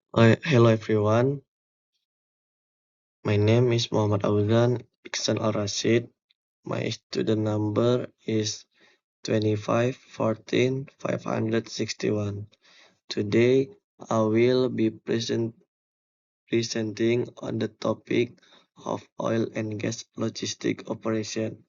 Hello everyone, my name is Muhammad Auzan Iksan Al Rashid. My student number is 2514-561. Today I will be presenting on the topic of oil and gas logistic operation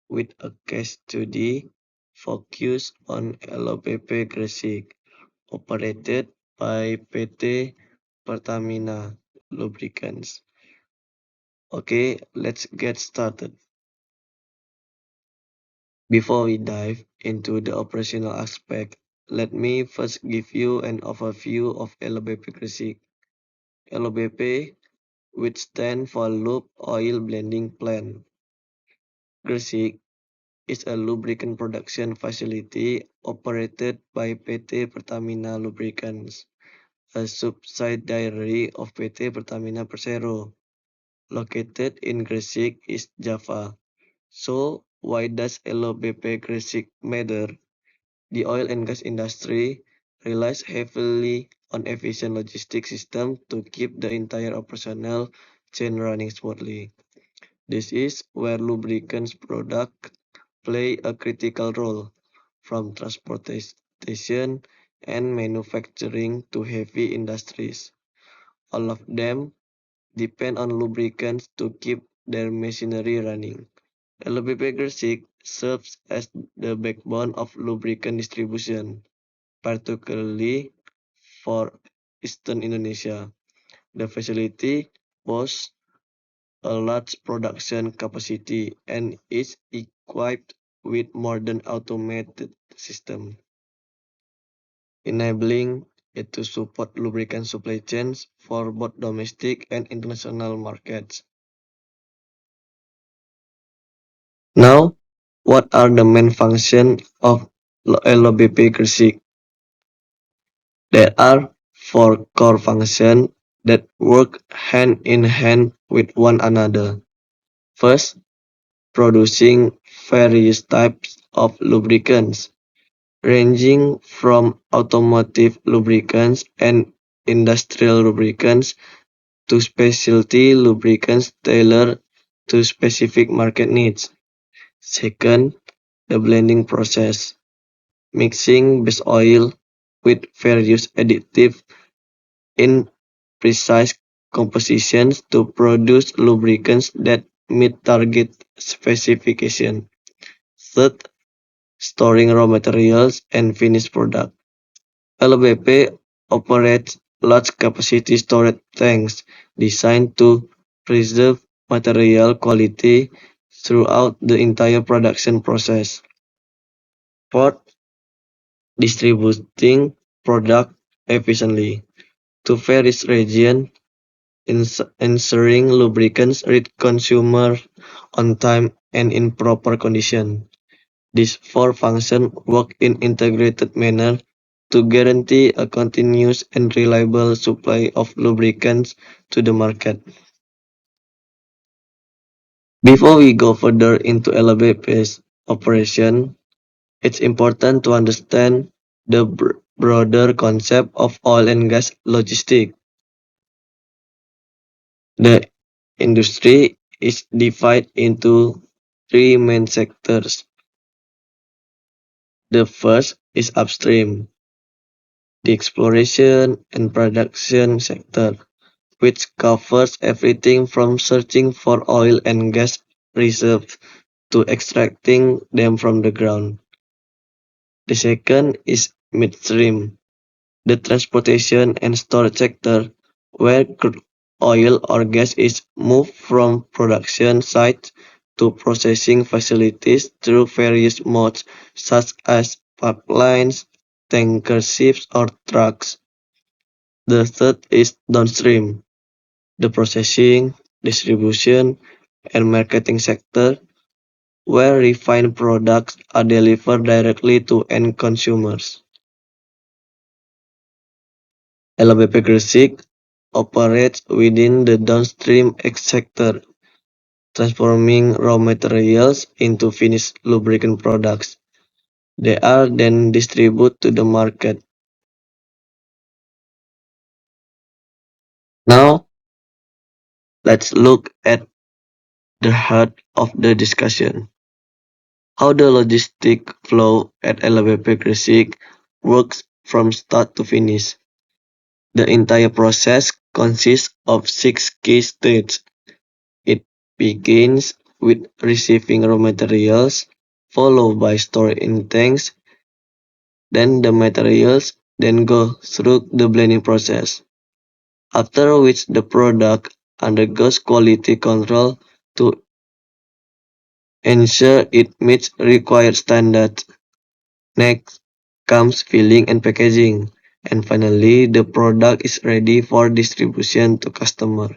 with a case study focused on LOPP Gresik operated by PT Pertamina Lubricants. Okay, let's get started. Before we dive into the operational aspect, let me first give you an overview of LBP Gresik. LBP, which stands for Lube Oil Blending Plant. Gresik is a lubricant production facility operated by PT Pertamina Lubricants, a subsidiary of PT Pertamina Persero, located in Gresik, East Java. So, why does LOBP Gresik matter? The oil and gas industry relies heavily on efficient logistics systems to keep the entire operational chain running smoothly. This is where lubricants products play a critical role, from transportation and manufacturing to heavy industries. All of them depend on lubricants to keep their machinery running. LBP Gresik serves as the backbone of lubricant distribution, particularly for eastern Indonesia. The facility boasts a large production capacity and is equipped with modern automated systems, enabling it to support lubricant supply chains for both domestic and international markets. Now, what are the main functions of LOBP Gresik? There are four core functions that work hand in hand with one another. First, producing various types of lubricants, ranging from automotive lubricants and industrial lubricants to specialty lubricants tailored to specific market needs. Second, the blending process, mixing base oil with various additives in precise compositions to produce lubricants that meet target specifications. Third, storing raw materials and finished product. LBP operates large capacity storage tanks designed to preserve material quality throughout the entire production process. Fourth, distributing product efficiently to various regions, ensuring lubricants reach consumers on time and in proper condition. These four functions work in integrated manner to guarantee a continuous and reliable supply of lubricants to the market. Before we go further into LBP's operation, it's important to understand the broader concept of oil and gas logistics. The industry is divided into three main sectors. The first is upstream, the exploration and production sector, which covers everything from searching for oil and gas reserves to extracting them from the ground. The second is midstream, the transportation and storage sector, where crude oil or gas is moved from production sites to processing facilities through various modes such as pipelines, tanker ships, or trucks. The third is downstream, the processing, distribution, and marketing sector, where refined products are delivered directly to end consumers. LBP Gresik operates within the downstream sector, transforming raw materials into finished lubricant products. They are then distributed to the market. Now, let's look at the heart of the discussion: how the logistic flow at LBP Gresik works from start to finish. The entire process consists of six key stages. It begins with receiving raw materials, followed by storage in tanks, then the materials then go through the blending process, after which the product undergoes quality control to ensure it meets required standards. Next comes filling and packaging, and finally the product is ready for distribution to customer.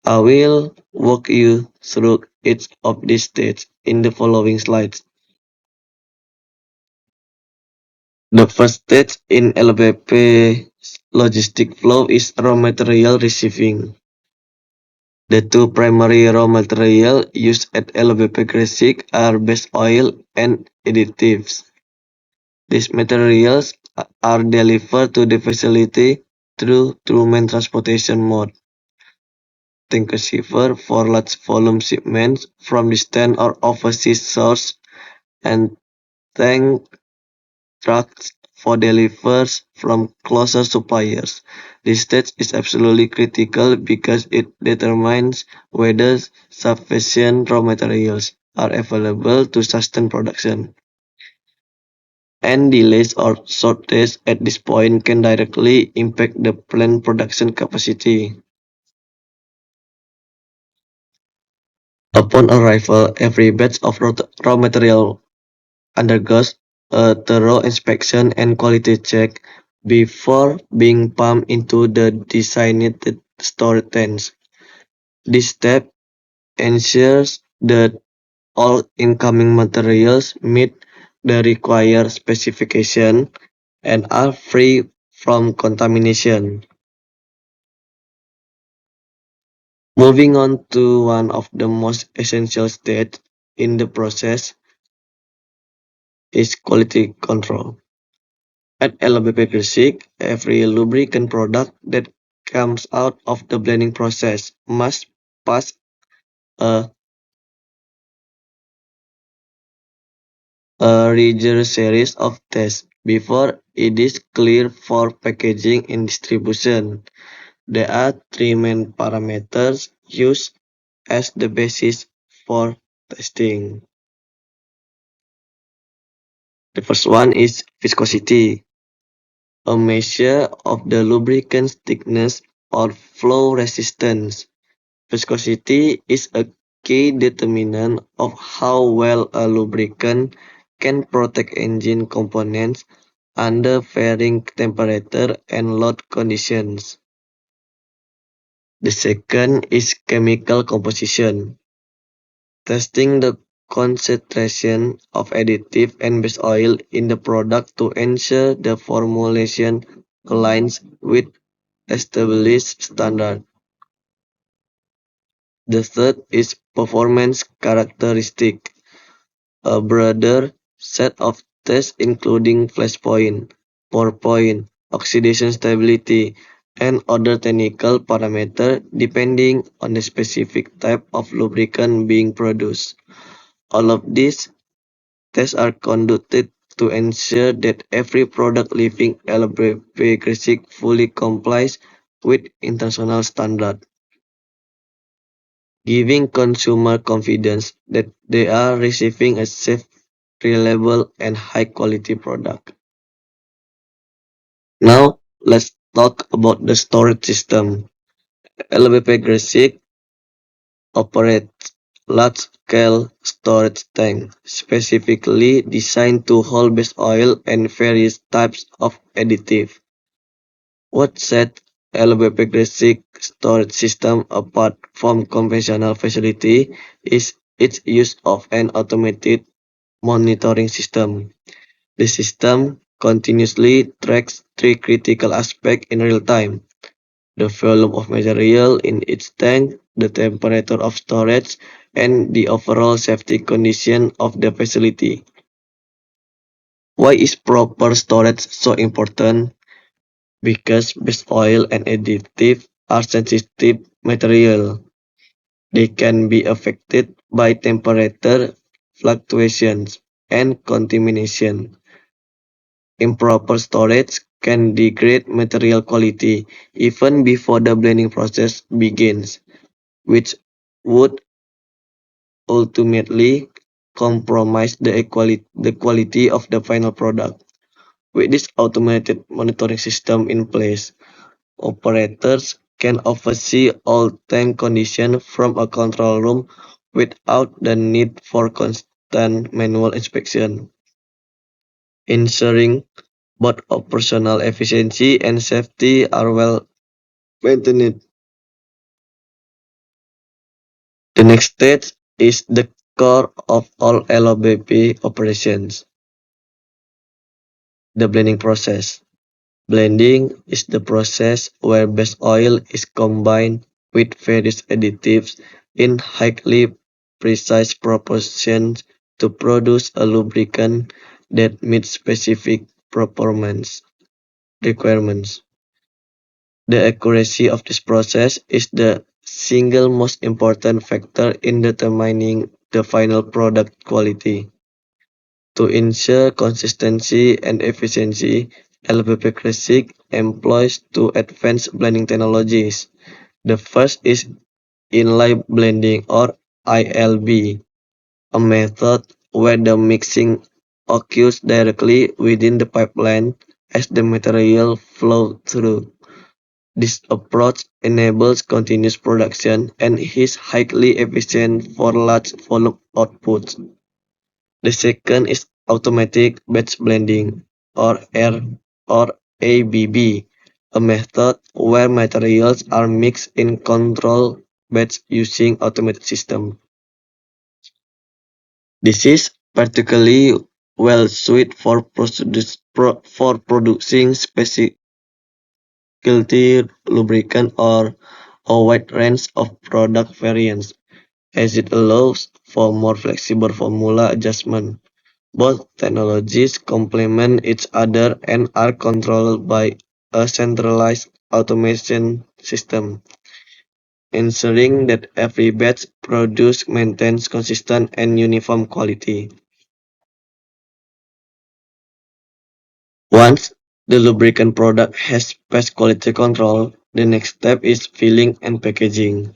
I will walk you through each of these stages in the following slides. The first stage in LBP logistic flow is raw material receiving. The two primary raw materials used at LBP Gresik are base oil and additives. These materials are delivered to the facility through two-man transportation mode: tank receiver for large volume shipments from distant or overseas sources, and tank trucks for deliveries from closer suppliers. This stage is absolutely critical because it determines whether sufficient raw materials are available to sustain production, and delays or shortages at this point can directly impact the plant production capacity. Upon arrival, every batch of raw material undergoes a thorough inspection and quality check before being pumped into the designated storage tanks. This step ensures that all incoming materials meet the required specification and are free from contamination. Moving on to one of the most essential stages in the process is quality control. At LBP Gresik, every lubricant product that comes out of the blending process must pass a, rigorous series of tests before it is cleared for packaging and distribution. There are three main parameters used as the basis for testing. The first one is viscosity, a measure of the lubricant's thickness or flow resistance. Viscosity is a key determinant of how well a lubricant can protect engine components under varying temperature and load conditions. The second is chemical composition, testing the concentration of additive and base oil in the product to ensure the formulation aligns with established standards. The third is performance characteristic, a broader set of tests including flash point, pour point, oxidation stability, and other technical parameters depending on the specific type of lubricant being produced. All of these tests are conducted to ensure that every product leaving LBP Gresik fully complies with international standards, giving consumers confidence that they are receiving a safe, reliable, and high-quality product. Now, let's talk about the storage system. LBP Gresik operates large-scale storage tanks, specifically designed to hold base oil and various types of additives. What sets LBP Gresik storage system apart from conventional facility is its use of an automated monitoring system. The system continuously tracks three critical aspects in real time: the volume of material in each tank, the temperature of storage, and the overall safety condition of the facility. Why is proper storage so important? because base oil and additive are sensitive material. They can be affected by temperature fluctuations and contamination. Improper storage can degrade material quality even before the blending process begins, which would ultimately compromise the quality of the final product. With this automated monitoring system in place, operators can oversee all tank conditions from a control room without the need for constant manual inspection, ensuring both operational efficiency and safety are well maintained. The next stage is the core of all LOBP operations, the blending process. Blending is the process where base oil is combined with various additives in highly precise proportions to produce a lubricant that meets specific performance requirements. The accuracy of this process is the single most important factor in determining the final product quality. To ensure consistency and efficiency, LBP Classic employs two advanced blending technologies. The first is inlay blending or ILB, a method where the mixing occurs directly within the pipeline as the material flows through. This approach enables continuous production and is highly efficient for large volume outputs. The second is automatic batch blending or R or ABB, a method where materials are mixed in controlled batch using automated system. This is particularly well suited for producing specialty lubricant or a wide range of product variants, as it allows for more flexible formula adjustment. Both technologies complement each other and are controlled by a centralized automation system, ensuring that every batch produced maintains consistent and uniform quality. Once the lubricant product has passed quality control, the next step is filling and packaging.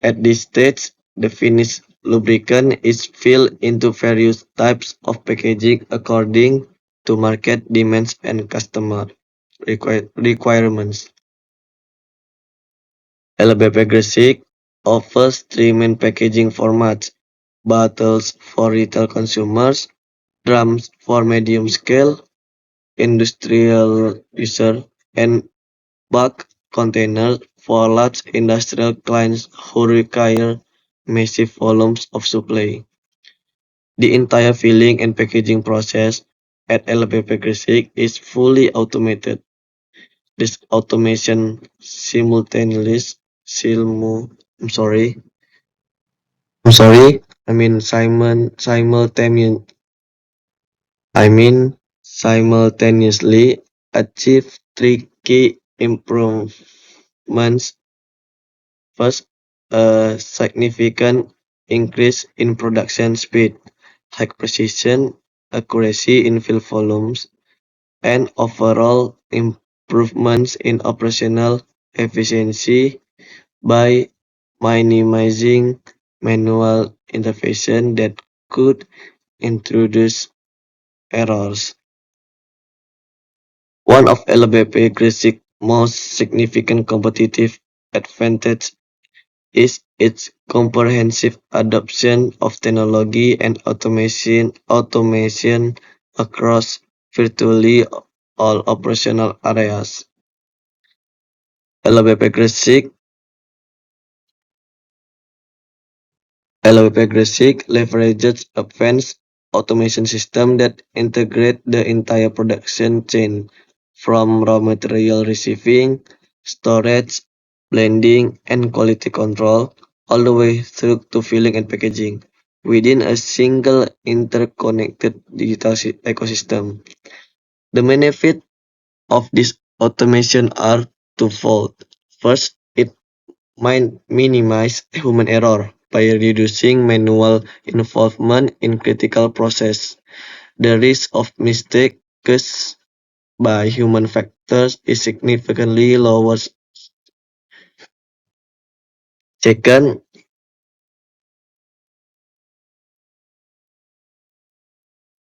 At this stage, the finished lubricant is filled into various types of packaging according to market demands and customer requirements. LBP Gresik offers three main packaging formats: bottles for retail consumers, drums for medium scale industrial user, and bulk containers for large industrial clients who require massive volumes of supply. The entire filling and packaging process at LPP Gresik is fully automated. This automation simultaneously simu, I'm sorry, I'm sorry, I mean simon, simultaneous, I mean simultaneously achieve three key improvements. First, a significant increase in production speed, high precision, accuracy in fill volumes, and overall improvements in operational efficiency by minimizing manual intervention that could introduce errors. One of LBP Grassic's most significant competitive advantage is its comprehensive adoption of technology and automation across virtually all operational areas. LBP Gresik LBP Gresik leverages advanced automation systems that integrate the entire production chain, from raw material receiving, storage, blending, and quality control, all the way through to filling and packaging, within a single interconnected digital ecosystem. The benefit of this automation are twofold. First, it might minimize human error by reducing manual involvement in critical process. The risk of mistakes by human factors is significantly lower. Second,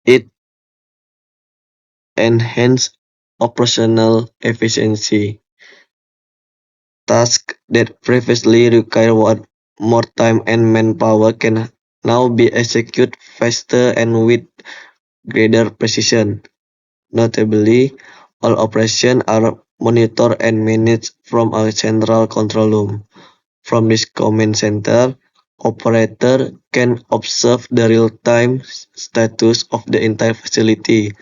it enhances operational efficiency. Tasks that previously required more time and manpower can now be executed faster and with greater precision. Notably, all operations are monitored and managed from a central control room. From this command center, operator can observe the real-time status of the entire facility,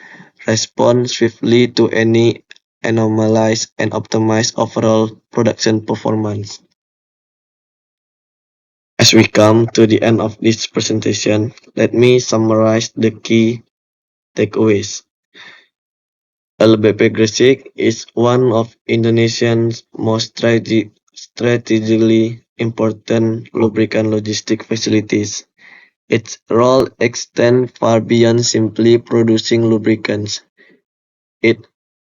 respond swiftly to any anomalies, and optimize overall production performance. As we come to the end of this presentation, let me summarize the key takeaways. LBP Gresik is one of Indonesia's most strategically important lubricant logistic facilities. Its role extends far beyond simply producing lubricants. It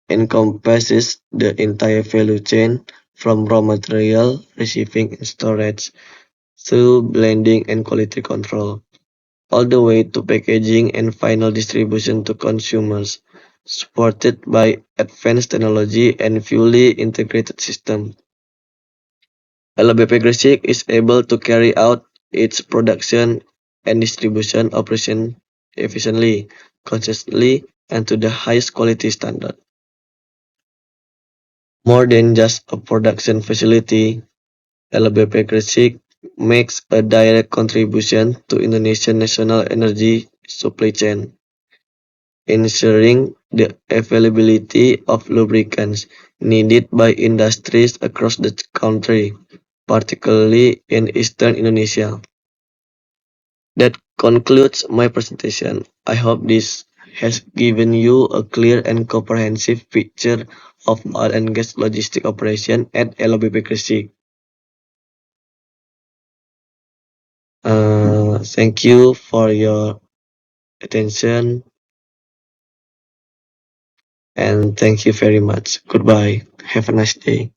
encompasses the entire value chain from raw material, receiving and storage, through blending and quality control, all the way to packaging and final distribution to consumers, supported by advanced technology and fully integrated systems. LBP Gresik is able to carry out its production and distribution operation efficiently, consistently, and to the highest quality standard. More than just a production facility, LBP Gresik makes a direct contribution to Indonesia's national energy supply chain, ensuring the availability of lubricants needed by industries across the country, particularly in eastern Indonesia. That concludes my presentation. I hope this has given you a clear and comprehensive picture of oil and gas logistic operation at LBP Gresik. Thank you for your attention and thank you very much. Goodbye. Have a nice day.